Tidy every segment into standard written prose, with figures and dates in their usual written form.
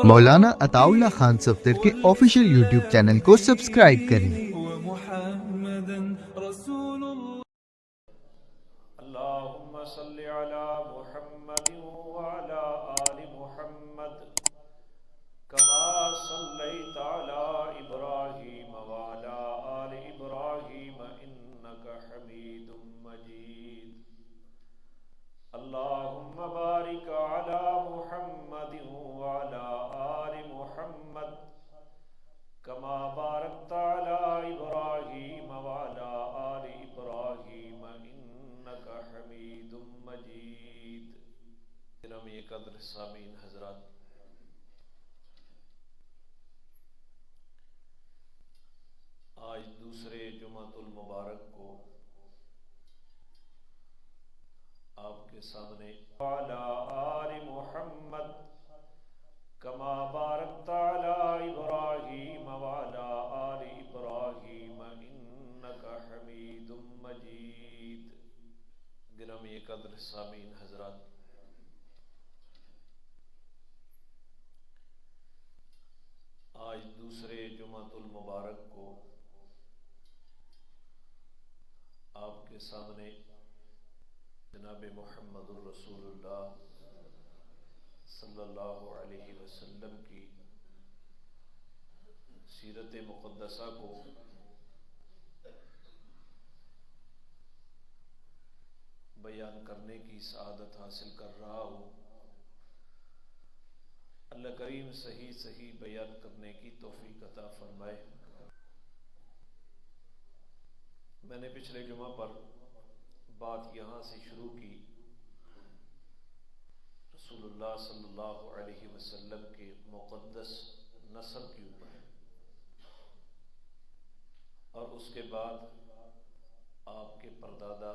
مولانا عطا اللہ خان صفدر کے official YouTube channel کو سبسکرائب کریں۔ اللهم صل على محمد وعلى آل محمد كما صليت على إبراهيم وعلى آل إبراهيم إنك حميد مجيد اللهم بارك على محمد وعلى آل محمد كما باركت على إبراهيم وعلى آل إبراهيم إنك حميد مجيد۔ گرامی قدر سامعین حضرات، آج دوسرے جمعۃ المبارک کو آپ کے سامنے وعلى آل محمد كما باركت على إبراهيم وعلى آل إبراهيم إنك حميد مجيد۔ گرامی قدر سامعین حضرات، آج دوسرے جمعۃ المبارک کو آپ کے سامنے جناب محمد الرسول اللہ صلی اللہ علیہ وسلم کی سیرت مقدسہ کو بیان کرنے کی سعادت حاصل کر رہا ہوں۔ اللہ کریم صحیح بیان کرنے کی توفیق عطا فرمائے۔ میں نے پچھلے جمعہ پر بات یہاں سے شروع کی، رسول اللہ صلی اللہ علیہ وسلم کے مقدس نسب کے اوپر، اور اس کے بعد آپ کے پردادا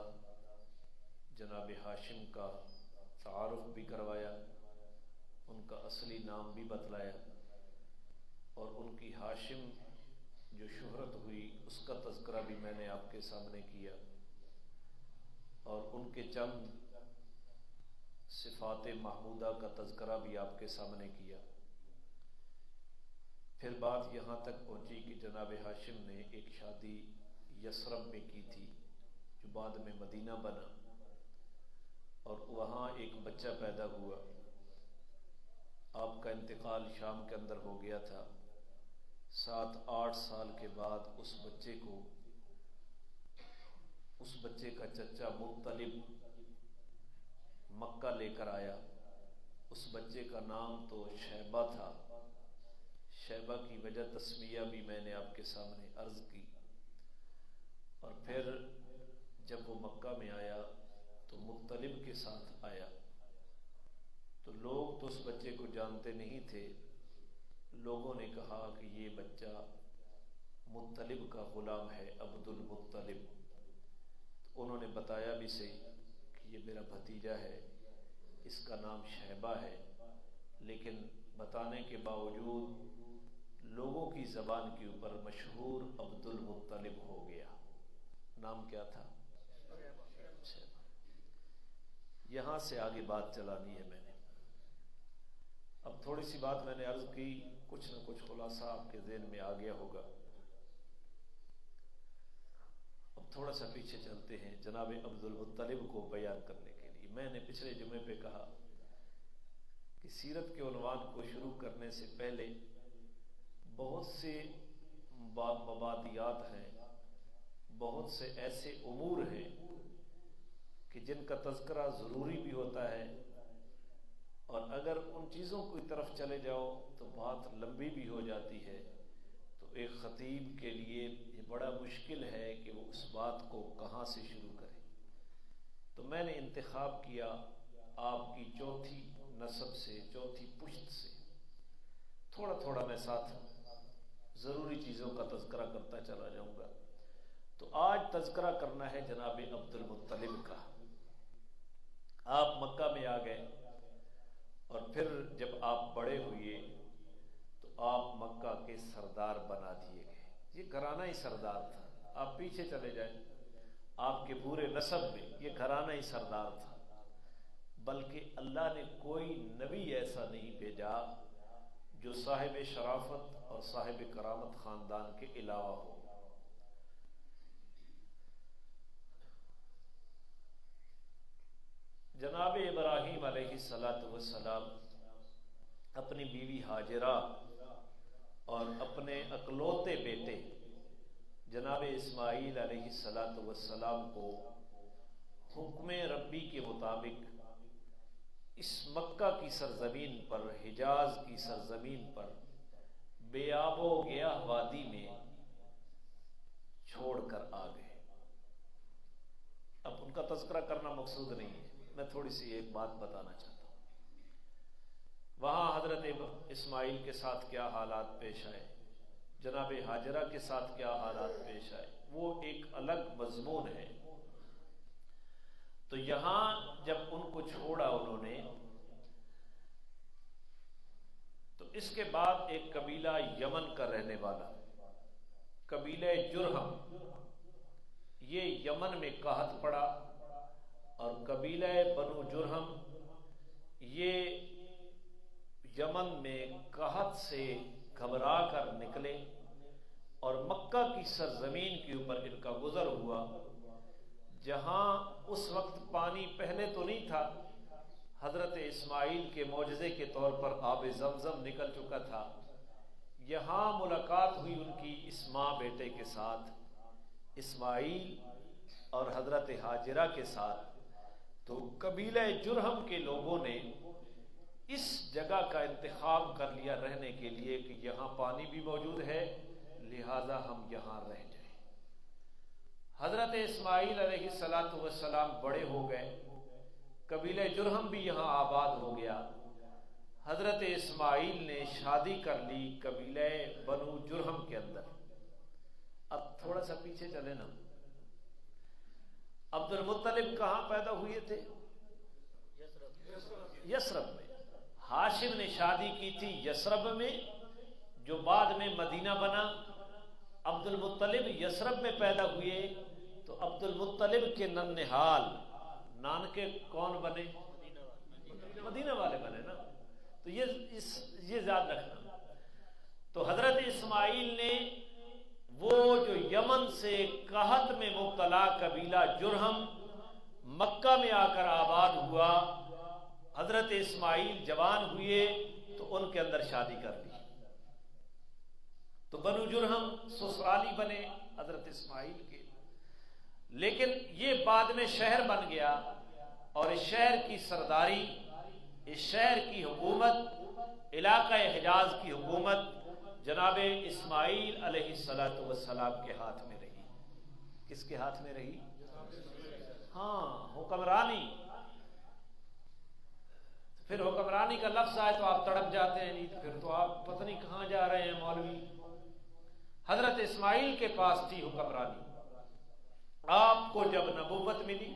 جناب ہاشم کا تعارف بھی کروایا، ان کا اصلی نام بھی بتلایا، اور ان کی ہاشم جو شہرت ہوئی اس کا تذکرہ بھی میں نے آپ کے سامنے کیا، اور ان کے چند صفات محمودہ کا تذکرہ بھی آپ کے سامنے کیا۔ پھر بات یہاں تک پہنچی کہ جناب ہاشم نے ایک شادی یثرب میں کی تھی جو بعد میں مدینہ بنا، اور وہاں ایک بچہ پیدا ہوا۔ آپ کا انتقال شام کے اندر ہو گیا تھا۔ 7-8 سال کے بعد اس بچے کا چچا مطلب مکہ لے کر آیا۔ اس بچے کا نام تو شیبہ تھا۔ شیبہ کی وجہ تسمیہ بھی میں نے آپ کے سامنے عرض کی، اور پھر جب وہ مکہ میں آیا تو مطلب کے ساتھ آیا، تو لوگ تو اس بچے کو جانتے نہیں تھے۔ لوگوں نے کہا کہ یہ بچہ مطلب کا غلام ہے، عبد المطلب۔ انہوں نے بتایا بھی صحیح کہ یہ میرا بھتیجا ہے، اس کا نام شیبہ ہے، لیکن بتانے کے باوجود لوگوں کی زبان کے اوپر مشہور عبد المطلب ہو گیا۔ نام کیا تھا؟ شیبہ۔ یہاں سے آگے بات چلانی ہے میں نے۔ اب تھوڑی سی بات میں نے عرض کی، کچھ نہ کچھ خلاصہ آپ کے ذہن میں آ گیا ہوگا۔ اب تھوڑا سا پیچھے چلتے ہیں جناب عبد المطلب کو بیان کرنے کے لیے۔ میں نے پچھلے جمعے پہ کہا کہ سیرت کے عنوان کو شروع کرنے سے پہلے بہت سے مبادیات ہیں، بہت سے ایسے امور ہیں کہ جن کا تذکرہ ضروری بھی ہوتا ہے، اور اگر ان چیزوں کی طرف چلے جاؤ تو بات لمبی بھی ہو جاتی ہے۔ تو ایک خطیب کے لیے یہ بڑا مشکل ہے کہ وہ اس بات کو کہاں سے شروع کرے۔ تو میں نے انتخاب کیا آپ کی چوتھی نسب سے، چوتھی پشت سے تھوڑا میں ساتھ ضروری چیزوں کا تذکرہ کرتا چلا جاؤں گا۔ تو آج تذکرہ کرنا ہے جناب عبد المطلب کا۔ آپ مکہ میں آ گئے، اور پھر جب آپ بڑے ہوئے تو آپ مکہ کے سردار بنا دیے گئے۔ یہ گھرانہ ہی سردار تھا۔ آپ پیچھے چلے جائیں، آپ کے پورے نسب میں یہ گھرانہ ہی سردار تھا، بلکہ اللہ نے کوئی نبی ایسا نہیں بھیجا جو صاحب شرافت اور صاحب کرامت خاندان کے علاوہ ہو۔ جناب ابراہیم علیہ السلام اپنی بیوی ہاجرہ اور اپنے اکلوتے بیٹے جناب اسماعیل علیہ السلام کو حکم ربی کے مطابق اس مکہ کی سرزمین پر، حجاز کی سرزمین پر بے آب و گیاہ وادی میں چھوڑ کر آ گئے۔ اب ان کا تذکرہ کرنا مقصود نہیں ہے، میں تھوڑی سی ایک بات بتانا چاہتا ہوں۔ وہاں حضرت اسماعیل کے ساتھ کیا حالات پیش آئے، جناب ہاجرہ کے ساتھ کیا حالات پیش آئے، وہ ایک الگ مضمون ہے۔ تو یہاں جب ان کو چھوڑا انہوں نے، تو اس کے بعد ایک قبیلہ یمن کا رہنے والا قبیلہ جرہم، یہ یمن میں قحط پڑا، اور قبیلہ بنو جرہم یہ یمن میں قحط سے گھبرا کر نکلے، اور مکہ کی سرزمین کے اوپر ان کا گزر ہوا، جہاں اس وقت پانی پہلے تو نہیں تھا، حضرت اسماعیل کے معجزے کے طور پر آب زمزم نکل چکا تھا۔ یہاں ملاقات ہوئی ان کی اس ماں بیٹے کے ساتھ، اسماعیل اور حضرت ہاجرہ کے ساتھ۔ تو قبیلہ جرہم کے لوگوں نے اس جگہ کا انتخاب کر لیا رہنے کے لیے کہ یہاں پانی بھی موجود ہے، لہذا ہم یہاں رہ جائیں۔ حضرت اسماعیل علیہ السلام بڑے ہو گئے، قبیلہ جرہم بھی یہاں آباد ہو گیا۔ حضرت اسماعیل نے شادی کر لی قبیلہ بنو جرہم کے اندر۔ اب تھوڑا سا پیچھے چلے نا، عبد المطلب کہاں پیدا ہوئے تھے؟ یثرب میں۔ ہاشم نے شادی کی تھی یثرب میں، جو بعد میں مدینہ بنا۔ عبد المطلب یثرب میں پیدا ہوئے، تو عبد المطلب کے ننھال نانکے کون بنے؟ مدینہ والے بنے نا۔ تو یہ یاد رکھنا۔ تو حضرت اسماعیل نے وہ جو یمن سے قحط میں مبتلا قبیلہ جرہم مکہ میں آ کر آباد ہوا، حضرت اسماعیل جوان ہوئے تو ان کے اندر شادی کر لی، تو بنو جرہم سسرالی بنے حضرت اسماعیل کے۔ لیکن یہ بعد میں شہر بن گیا، اور اس شہر کی سرداری، اس شہر کی حکومت، علاقہ حجاز کی حکومت جناب اسماعیل علیہ السلام کے ہاتھ میں رہی۔ کس کے ہاتھ میں رہی؟ ہاں، حکمرانی۔ پھر حکمرانی کا لفظ آئے تو آپ تڑپ جاتے ہیں، نہیں پھر تو آپ پتہ نہیں کہاں جا رہے ہیں مولوی۔ حضرت اسماعیل کے پاس تھی حکمرانی۔ آپ کو جب نبوت ملی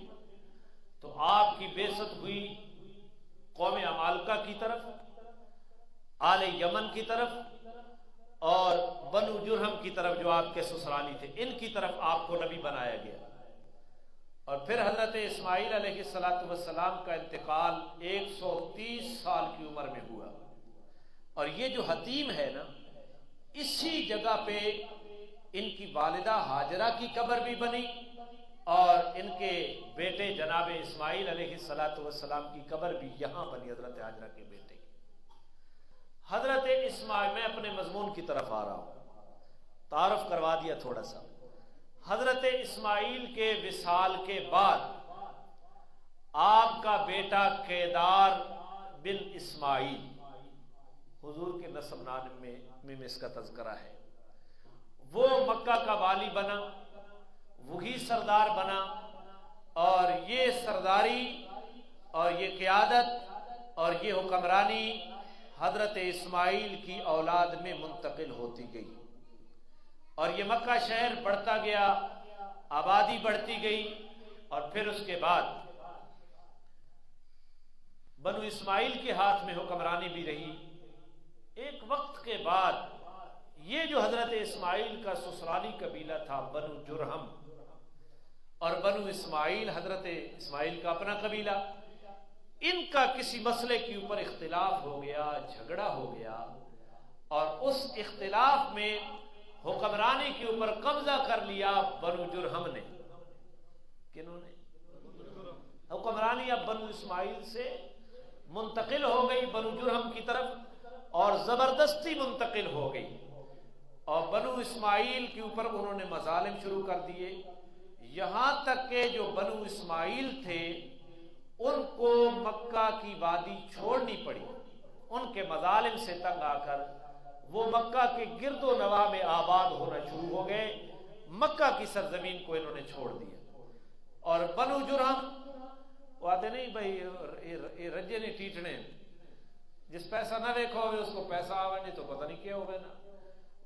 تو آپ کی بعثت ہوئی قوم عمالقہ کی طرف، آل یمن کی طرف، اور بنو جرہم کی طرف جو آپ کے سسرالی تھے، ان کی طرف آپ کو نبی بنایا گیا۔ اور پھر حضرت اسماعیل علیہ السلام کا انتقال 130 سال کی عمر میں ہوا، اور یہ جو حتیم ہے نا، اسی جگہ پہ ان کی والدہ ہاجرہ کی قبر بھی بنی، اور ان کے بیٹے جناب اسماعیل علیہ السلام کی قبر بھی یہاں بنی، حضرت ہاجرہ کے بیٹے کی۔ حضرت اسماعیل، میں اپنے مضمون کی طرف آ رہا ہوں، تعارف کروا دیا تھوڑا سا۔ حضرت اسماعیل کے وصال کے بعد آپ کا بیٹا کیدار بن اسماعیل، حضور کے نسب نام میں اس کا تذکرہ ہے، وہ مکہ کا والی بنا، وہی سردار بنا، اور یہ سرداری اور یہ قیادت اور یہ حکمرانی حضرت اسماعیل کی اولاد میں منتقل ہوتی گئی، اور یہ مکہ شہر بڑھتا گیا، آبادی بڑھتی گئی، اور پھر اس کے بعد بنو اسماعیل کے ہاتھ میں حکمرانی بھی رہی۔ ایک وقت کے بعد یہ جو حضرت اسماعیل کا سسرالی قبیلہ تھا بنو جرہم، اور بنو اسماعیل حضرت اسماعیل کا اپنا قبیلہ، ان کا کسی مسئلے کے اوپر اختلاف ہو گیا، جھگڑا ہو گیا، اور اس اختلاف میں حکمرانی کے اوپر قبضہ کر لیا بنو جرہم نے. کنہوں نے؟ حکمرانی اب بنو اسماعیل سے منتقل ہو گئی بنو جرہم کی طرف اور زبردستی منتقل ہو گئی، اور بنو اسماعیل کے اوپر انہوں نے مظالم شروع کر دیے، یہاں تک کہ جو بنو اسماعیل تھے ان کو مکہ کی وادی چھوڑنی پڑی. ان کے مظالم سے تنگ آ کر وہ مکہ کے گرد و نواح میں آباد ہونا شروع ہو گئے. مکہ کی سرزمین کو انہوں نے چھوڑ دیا. اور بنو جرہم وہ آتے نہیں بھائی رجے نے ٹیٹنے، جس پیسہ نہ دیکھو ہوئے اس کو پیسہ آوے نہیں تو پتہ نہیں کیا ہوگا نا.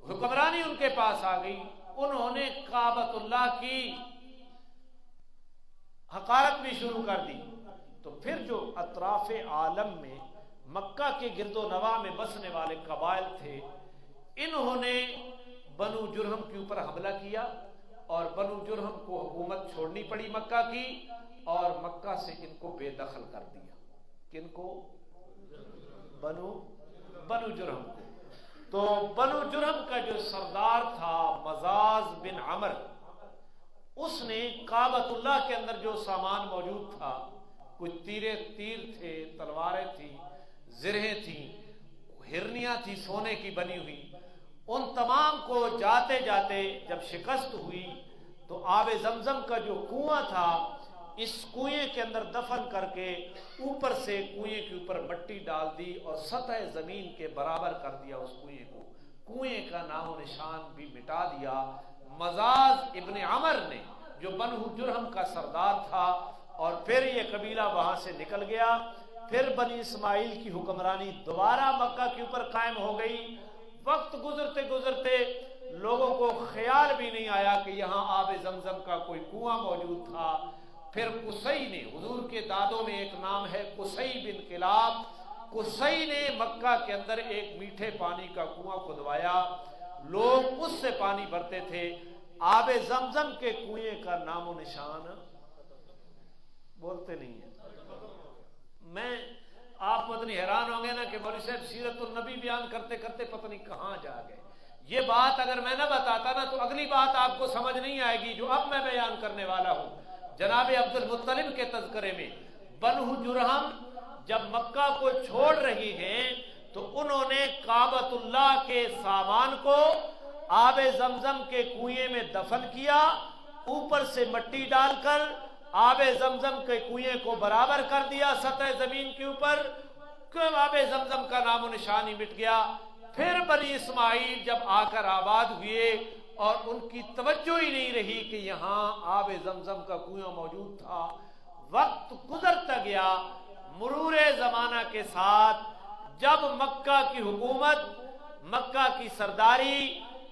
حکمرانی ان کے پاس آ گئی، انہوں نے کعبۃ اللہ کی حقارت بھی شروع کر دی. تو پھر جو اطراف عالم میں مکہ کے گرد و نواح میں بسنے والے قبائل تھے، انہوں نے بنو جرہم کے اوپر حملہ کیا اور بنو جرہم کو حکومت چھوڑنی پڑی مکہ کی، اور مکہ سے ان کو بے دخل کر دیا. کن کو؟ بنو جرہم کو. تو بنو جرہم کا جو سردار تھا مزاز بن عمر، اس نے کعبۃ اللہ کے اندر جو سامان موجود تھا، کچھ تیر تھے، تلواریں تھیں، زرہیں تھیں، ہرنیاں تھیں سونے کی بنی ہوئی، ان تمام کو جاتے جاتے جب شکست ہوئی تو آب زمزم کا جو کنواں تھا اس کنویں کے اندر دفن کر کے اوپر سے کنویں کے اوپر مٹی ڈال دی اور سطح زمین کے برابر کر دیا اس کنویں کو. کنویں کا نام و نشان بھی مٹا دیا مزاز ابن عمر نے، جو بنو جرہم کا سردار تھا. اور پھر یہ قبیلہ وہاں سے نکل گیا. پھر بنی اسماعیل کی حکمرانی دوبارہ مکہ کے اوپر قائم ہو گئی. وقت گزرتے گزرتے لوگوں کو خیال بھی نہیں آیا کہ یہاں آب زمزم کا کوئی کنواں موجود تھا. پھر قصی نے، حضور کے دادوں میں ایک نام ہے قصی بن کلاب، قصی نے مکہ کے اندر ایک میٹھے پانی کا کنواں کھدوایا. لوگ اس سے پانی بھرتے تھے. آب زمزم کے کنویں کا نام و نشان بولتے نہیں ہیں. میں آپ اتنی حیران ہوں گے نا کہ مولوی صاحب سیرت النبی بیان کرتے کرتے پتہ نہیں کہاں جا گئے. یہ بات اگر میں نہ بتاتا نا تو اگلی بات آپ کو سمجھ نہیں آئے گی جو اب میں بیان کرنے والا ہوں. جناب عبد المطلب کے تذکرے میں بنو جرہم جب مکہ کو چھوڑ رہی ہیں تو انہوں نے کعبۃ اللہ کے سامان کو آب زمزم کے کنویں میں دفن کیا، اوپر سے مٹی ڈال کر آب زمزم کے کنویں کو برابر کر دیا سطح زمین کے اوپر، کہ آب زمزم کا نام و نشان ہی مٹ گیا. پھر بنی اسماعیل جب آ کر آباد ہوئے اور ان کی توجہ ہی نہیں رہی کہ یہاں آب زمزم کا کنواں موجود تھا. وقت گزرتا گیا، مرور زمانہ کے ساتھ جب مکہ کی حکومت، مکہ کی سرداری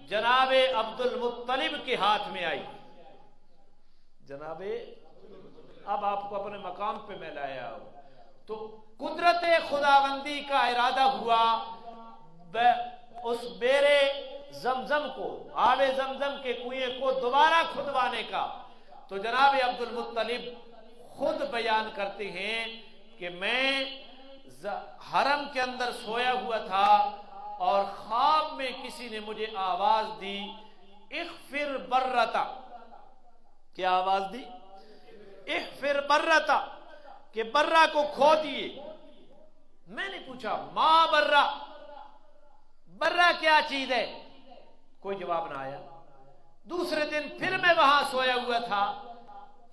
جناب عبد المطلب کے ہاتھ میں آئی. جناب اب آپ کو اپنے مقام پہ میں لایا ہوں. تو قدرت خداوندی کا ارادہ ہوا اس بیرے زمزم کو، آب زمزم کے کنویں کو دوبارہ کھدوانے کا. تو جناب عبد المطلب خود بیان کرتے ہیں کہ میں حرم کے اندر سویا ہوا تھا اور خواب میں کسی نے مجھے آواز دی، اغفر برتا. کیا آواز دی؟ اغفر برتا، کہ برا کو کھو دیے. میں نے پوچھا ما برا، برا کیا چیز ہے؟ کوئی جواب نہ آیا. دوسرے دن پھر میں وہاں سویا ہوا تھا،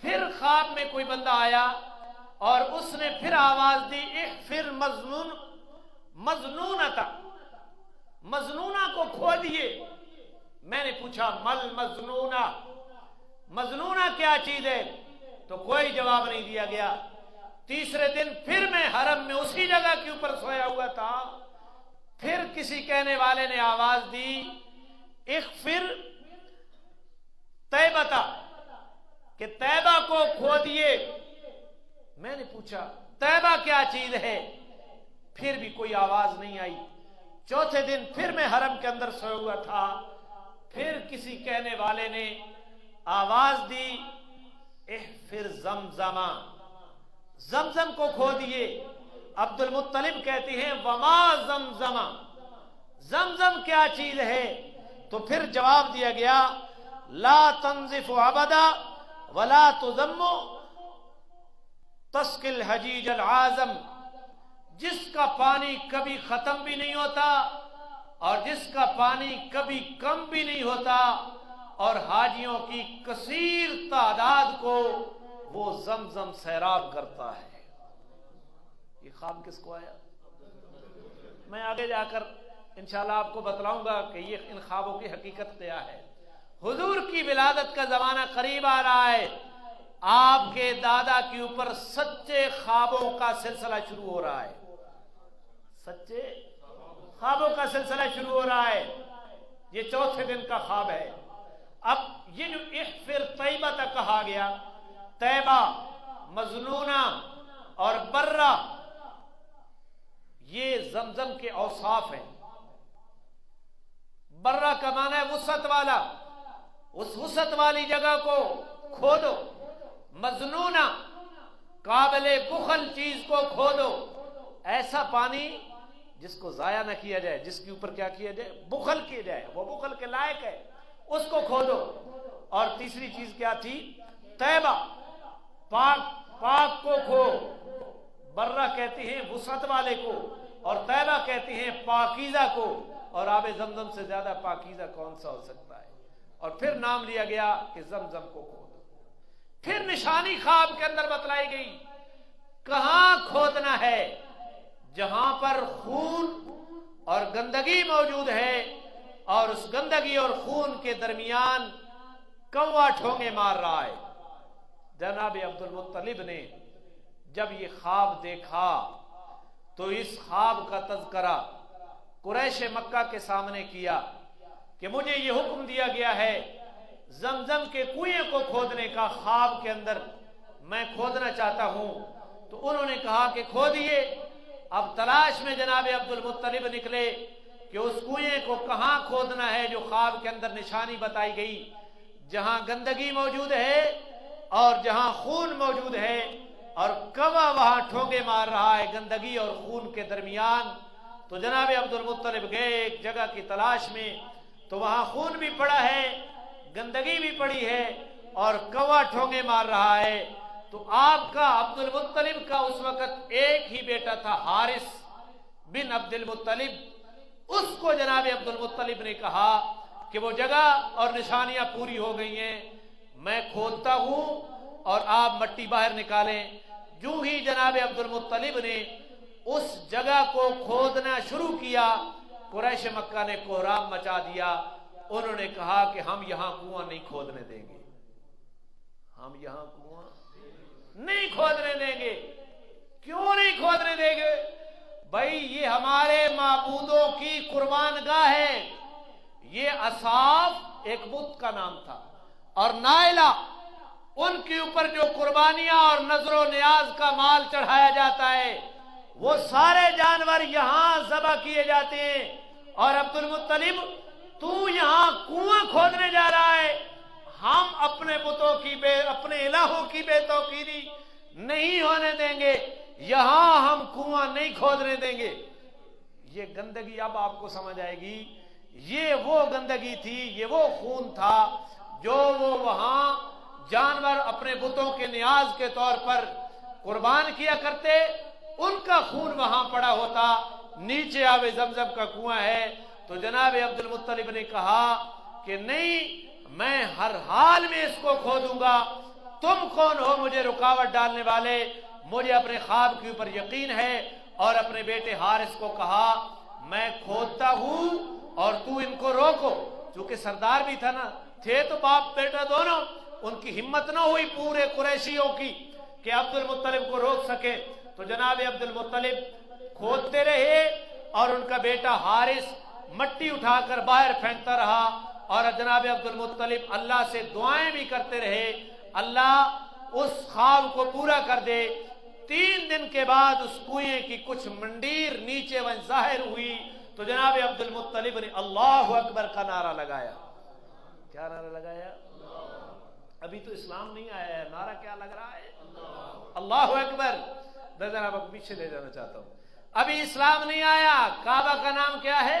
پھر خواب میں کوئی بندہ آیا اور اس نے پھر آواز دی اغفر مظنونتا، مظنونہ کو کھو دیے. میں نے پوچھا مل مظنونہ، مظنونہ کیا چیز ہے؟ تو کوئی جواب نہیں دیا گیا. تیسرے دن پھر میں حرم میں اسی جگہ کے اوپر سویا ہوا تھا، پھر کسی کہنے والے نے آواز دی اغفر طیبتا، کہ طیبہ کو کھو دیے. میں نے پوچھا طیبہ کیا چیز ہے؟ پھر بھی کوئی آواز نہیں آئی. چوتھے دن پھر میں حرم کے اندر سویا ہوا تھا، پھر کسی کہنے والے نے آواز دی اغفر زمزما، زمزم کو کھو دیے. عبد المطلب کہتے ہیں وما زمزما، زمزم کیا چیز ہے؟ تو پھر جواب دیا گیا لا تنزف ابدا ولا تذم تسقي الحجيج العازم، جس کا پانی کبھی ختم بھی نہیں ہوتا اور جس کا پانی کبھی کم بھی نہیں ہوتا، اور حاجیوں کی کثیر تعداد کو وہ زمزم سیراب کرتا ہے۔ یہ خواب کس کو آیا؟ میں آگے جا کر انشاءاللہ آپ کو بتلاؤں گا کہ یہ ان خوابوں کی حقیقت کیا ہے۔ حضور کی ولادت کا زمانہ قریب آ رہا ہے، آپ کے دادا کے اوپر سچے خوابوں کا سلسلہ شروع ہو رہا ہے، سچے خوابوں کا سلسلہ شروع ہو رہا ہے۔ یہ چوتھے دن کا خواب ہے۔ اب یہ جو احفر طیبہ تک کہا گیا، طیبہ، مظنونہ اور برہ، یہ زمزم کے اوصاف ہیں۔ برہ کا معنی ہے وسعت والا، اس وسعت والی جگہ کو کھودو۔ مظنونہ، قابل بخل چیز کو کھودو، ایسا پانی جس کو ضائع نہ کیا جائے، جس کے اوپر کیا کیا جائے؟ بخل کیا جائے، وہ بخل کے لائق ہے، اس کو کھودو۔ اور تیسری چیز کیا تھی؟ طیبہ، پاک، پاک کو کھو۔ برہ کہتے ہیں وسعت والے کو، اور طیبہ کہتے ہیں پاکیزہ کو، اور آب زمزم سے زیادہ پاکیزہ کون سا ہو سکتا ہے؟ اور پھر نام لیا گیا کہ زمزم کو کھودو۔ پھر نشانی خواب کے اندر بتلائی گئی، کہاں کھودنا ہے؟ جہاں پر خون اور گندگی موجود ہے، اور اس گندگی اور خون کے درمیان کوا ٹھونگے مار رہا ہے۔ جناب عبد المطلب نے جب یہ خواب دیکھا تو اس خواب کا تذکرہ قریش مکہ کے سامنے کیا کہ مجھے یہ حکم دیا گیا ہے زمزم کے کنویں کو کھودنے کا، خواب کے اندر میں کھودنا چاہتا ہوں۔ تو انہوں نے کہا کہ کھودیے۔ اب تلاش میں جناب عبد المطلب نکلے کہ اس کنویں کو کہاں کھودنا ہے جو خواب کے اندر نشانی بتائی گئی، جہاں گندگی موجود ہے اور جہاں خون موجود ہے، اور کوا وہاں ٹھونگے مار رہا ہے گندگی اور خون کے درمیان۔ تو جناب عبد المطلب گئے ایک جگہ کی تلاش میں، تو وہاں خون بھی پڑا ہے، گندگی بھی پڑی ہے، اور کوا ٹھونگے مار رہا ہے۔ تو آپ کا عبد المطلب کا اس وقت ایک ہی بیٹا تھا، حارث بن عبد المطلب۔ اس کو جناب عبد المطلب نے کہا کہ وہ جگہ اور نشانیاں پوری ہو گئی ہیں، میں کھودتا ہوں اور آپ مٹی باہر نکالیں۔ جو ہی جناب عبد المطلب نے اس جگہ کو کھودنا شروع کیا، قریش مکہ نے کوہرام مچا دیا۔ انہوں نے کہا کہ ہم یہاں کنواں نہیں کھودنے دیں گے، ہم یہاں کنواں نہیں کھودنے دیں گے۔ کیوں نہیں کھودنے دیں گے؟ بھائی یہ ہمارے معبودوں کی قربان گاہ ہے۔ یہ اصاف ایک بت کا نام تھا، اور نائلہ ان کے اوپر جو قربانیاں اور نذر و نیاز کا مال چڑھایا جاتا ہے، وہ سارے جانور یہاں ذبح کیے جاتے ہیں۔ اور عبد المطلب تو یہاں کنواں کھودنے جا رہا ہے، ہم اپنے بتوں کی اپنے الہوں کی بے توقیری نہیں ہونے دیں گے، یہاں ہم کنواں نہیں کھودنے دیں گے۔ یہ گندگی اب آپ کو سمجھ آئے گی، یہ وہ گندگی تھی، یہ وہ خون تھا جو وہ وہاں جانور اپنے بتوں کے نیاز کے طور پر قربان کیا کرتے، ان کا خون وہاں پڑا ہوتا۔ نیچے آب زمزم کا کنواں ہے۔ تو جناب عبد المطلب نے کہا کہ نہیں، میں ہر حال میں اس کو کھودوں گا۔ تم کون ہو مجھے رکاوٹ ڈالنے والے؟ مجھے اپنے خواب کے اوپر یقین ہے۔ اور اپنے بیٹے حارث کو کہا میں کھودتا ہوں اور تو ان کو روکو۔ چونکہ سردار بھی تھا نا، تھے تو باپ بیٹا دونوں، ان کی ہمت نہ ہوئی پورے قریشیوں کی کہ عبد المطلب کو روک سکے۔ تو جناب عبد المطلب کھودتے رہے، اور ان کا بیٹا حارث مٹی اٹھا کر باہر پھینکتا رہا، اور جناب عبد المطلب اللہ سے دعائیں بھی کرتے رہے اللہ اس خواب کو پورا کر دے۔ 3 دن کے بعد اس کنویں کی کچھ منڈیر نیچے وہ ظاہر ہوئی۔ تو جناب عبد المطلب نے اللہ اکبر کا نعرہ لگایا۔ کیا نعرہ لگایا؟ ابھی تو اسلام نہیں آیا ہے، نعرہ کیا لگ رہا ہے؟ اللہ اکبر۔ ذرا پیچھے لے جانا چاہتا ہوں، ابھی اسلام نہیں آیا۔ کعبہ کا نام کیا ہے؟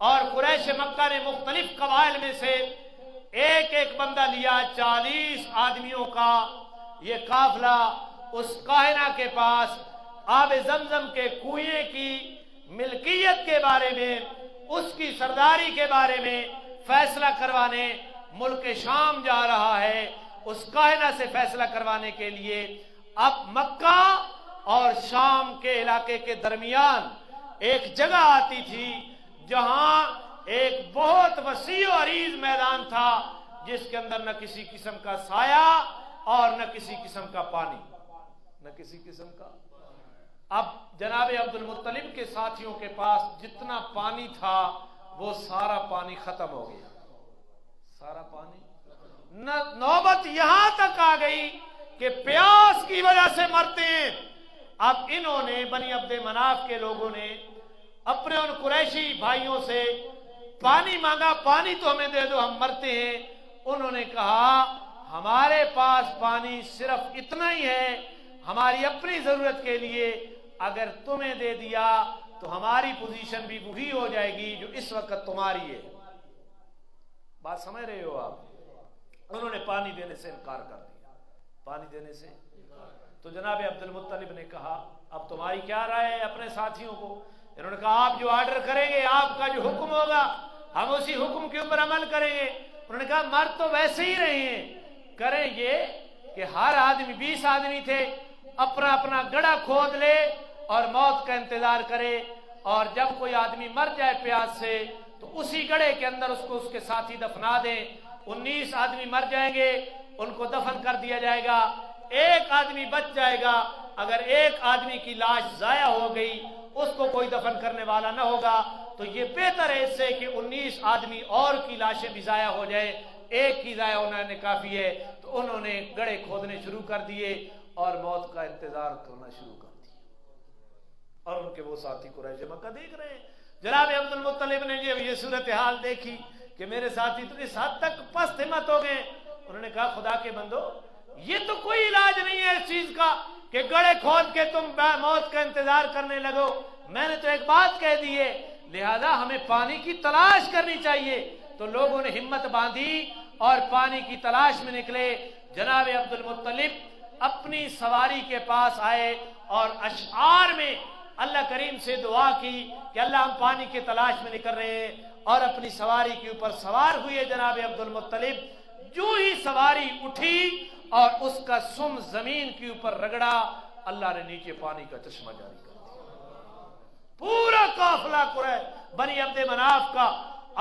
اور قریش مکہ نے مختلف قبائل میں سے ایک ایک بندہ لیا، 40 آدمیوں کا یہ قافلہ اس کاہنہ کے پاس آب زمزم کے کنویں کی ملکیت کے بارے میں، اس کی سرداری کے بارے میں فیصلہ کروانے ملک شام جا رہا ہے، اس کاہنہ سے فیصلہ کروانے کے لیے۔ اب مکہ اور شام کے علاقے کے درمیان ایک جگہ آتی تھی جہاں ایک بہت وسیع و عریض میدان تھا، جس کے اندر نہ کسی قسم کا سایہ اور نہ کسی قسم کا پانی، نہ کسی قسم کا۔ اب جناب عبد المطلب کے ساتھیوں کے پاس جتنا پانی تھا وہ سارا پانی ختم ہو گیا، سارا پانی۔ نوبت یہاں تک آ گئی کہ پیاس کی وجہ سے مرتے ہیں۔ اب انہوں نے بنی عبد مناف کے لوگوں نے اپنے ان قریشی بھائیوں سے پانی مانگا، پانی تو ہمیں دے دو، ہم مرتے ہیں۔ انہوں نے کہا ہمارے پاس پانی صرف اتنا ہی ہے ہماری اپنی ضرورت کے لیے، اگر تمہیں دے دیا تو ہماری پوزیشن بھی وہی ہو جائے گی جو اس وقت تمہاری ہے۔ بات سمجھ رہے ہو آپ؟ انہوں نے پانی دینے سے انکار کر دیا، پانی دینے سے۔ تو جناب عبد المطلب نے کہا اب تمہاری کیا رائے ہے اپنے ساتھیوں کو؟ انہوں نے کہا آپ جو آرڈر کریں گے، آپ کا جو حکم ہوگا ہم اسی حکم کے اوپر عمل کریں گے۔ انہوں نے کہا مر تو ویسے ہی رہے ہیں، کریں یہ کہ ہر آدمی 20 آدمی تھے، اپنا اپنا گڑھا کھود لے اور موت کا انتظار کرے، اور جب کوئی آدمی مر جائے پیاس سے تو اسی گڑھے کے اندر اس کو اس کے ساتھی دفنا دیں۔ 19 آدمی مر جائیں گے، ان کو دفن کر دیا جائے گا، ایک آدمی بچ جائے گا۔ اگر ایک آدمی کی لاش ضائع ہو گئی، اس کو کوئی دفن کرنے والا نہ ہوگا، تو یہ بہتر ہے اس سے کہ 19 آدمی اور کی لاشیں بھی ضائع ہو جائے، ایک کی ضائع ہونا نے کافی ہے۔ تو انہوں نے گڑھے کھودنے شروع کر دیے اور موت کا انتظار کرنا شروع کر دیا، اور ان کے وہ ساتھی قریش مکہ دیکھ رہے ہیں۔ جناب عبد المطلب نے جب یہ صورتحال دیکھی کہ میرے ساتھی تو اس حد تک پست ہمت ہو گئے، انہوں نے کہا خدا کے بندو، یہ تو کوئی علاج نہیں ہے اس چیز کا کہ گڑھے کھود کے تم موت کا انتظار کرنے لگو۔ میں نے تو ایک بات کہہ دی ہے، لہذا ہمیں پانی کی تلاش کرنی چاہیے۔ تو لوگوں نے ہمت باندھی اور پانی کی تلاش میں نکلے۔ جناب عبد المطلب اپنی سواری کے پاس آئے اور اشعار میں اللہ کریم سے دعا کی کہ اللہ ہم پانی کی تلاش میں نکل رہے ہیں، اور اپنی سواری کے اوپر سوار ہوئے جناب عبد المطلب۔ جو ہی سواری اٹھی اور اس کا سم زمین کے اوپر رگڑا، اللہ نے نیچے پانی کا چشمہ جاری کر دیا۔ پورا قافلہ قریش بنی عبد مناف کا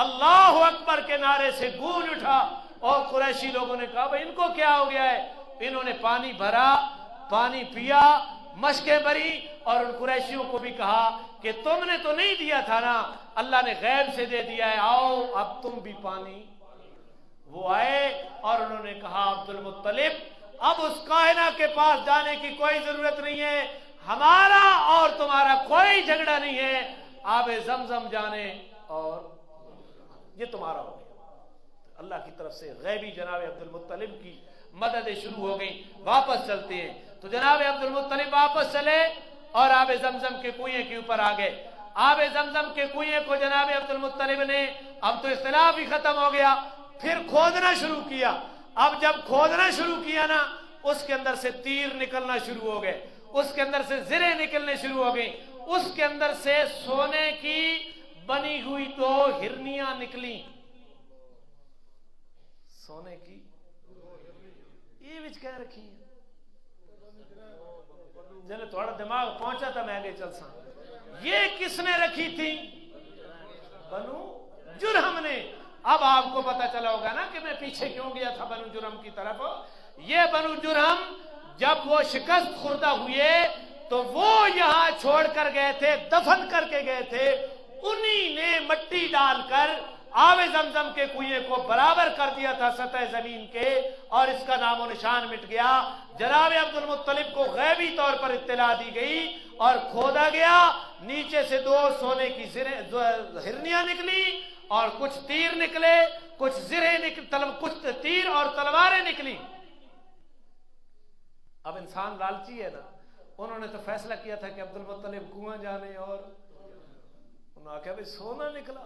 اللہ اکبر کے نعرے سے گونج اٹھا، اور قریشی لوگوں نے کہا بھائی ان کو کیا ہو گیا ہے؟ انہوں نے پانی بھرا، پانی پیا، مشکیں بری، اور ان قریشیوں کو بھی کہا کہ تم نے تو نہیں دیا تھا نا، اللہ نے غیب سے دے دیا ہے، آؤ اب تم بھی پانی۔ وہ آئے اور انہوں نے کہا عبد المطلب اب اس کائنہ کے پاس جانے کی کوئی ضرورت نہیں ہے، ہمارا اور تمہارا کوئی جھگڑا نہیں ہے، آب زمزم جانے اور یہ تمہارا ہو گیا۔ اللہ کی طرف سے غیبی جناب عبد المطلب کی مددیں شروع ہو گئیں۔ واپس چلتے ہیں تو جناب عبد المطلب واپس چلے اور آب زمزم کے کنویں کے اوپر آ گئے۔ آب زمزم کے کنویں کو جناب عبد المطلب نے، اب تو اختلاف ہی ختم ہو گیا، پھر کھودنا شروع کیا۔ اب جب کھودنا شروع کیا نا، اس کے اندر سے تیر نکلنا شروع ہو گئے، اس کے اندر سے زریں نکلنے شروع ہو گئیں، اس کے اندر سے سونے کی بنی ہوئی 2 ہرنیاں نکلی، سونے کی یہ وچ کہہ رکھی ہیں جنہیں تھوڑا دماغ پہنچا تھا میں آگے چل سا۔ یہ کس نے رکھی تھی؟ بنو جرہم نے۔ اب آپ کو پتا چلا ہوگا نا کہ میں پیچھے کیوں گیا تھا بنو جرہم کی طرف۔ یہ بنو جرہم جب وہ شکست خوردہ ہوئے تو وہ یہاں چھوڑ کر گئے تھے، دفن کر کے گئے تھے، انہی نے مٹی ڈال کر آب زمزم کے کنویں کو برابر کر دیا تھا سطح زمین کے، اور اس کا نام و نشان مٹ گیا۔ جناب عبد المطلب کو غیبی طور پر اطلاع دی گئی اور کھودا گیا، نیچے سے 2 سونے کی ہرنیاں نکلی اور کچھ تیر نکلے، کچھ کچھ تیر اور تلواریں نکلی۔ اب انسان لالچی ہے نا، انہوں نے تو فیصلہ کیا تھا کہ عبد المطلب کنواں جانے، اور انہوں نے کہا بھائی سونا نکلا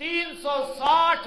360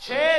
6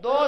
2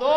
2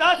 10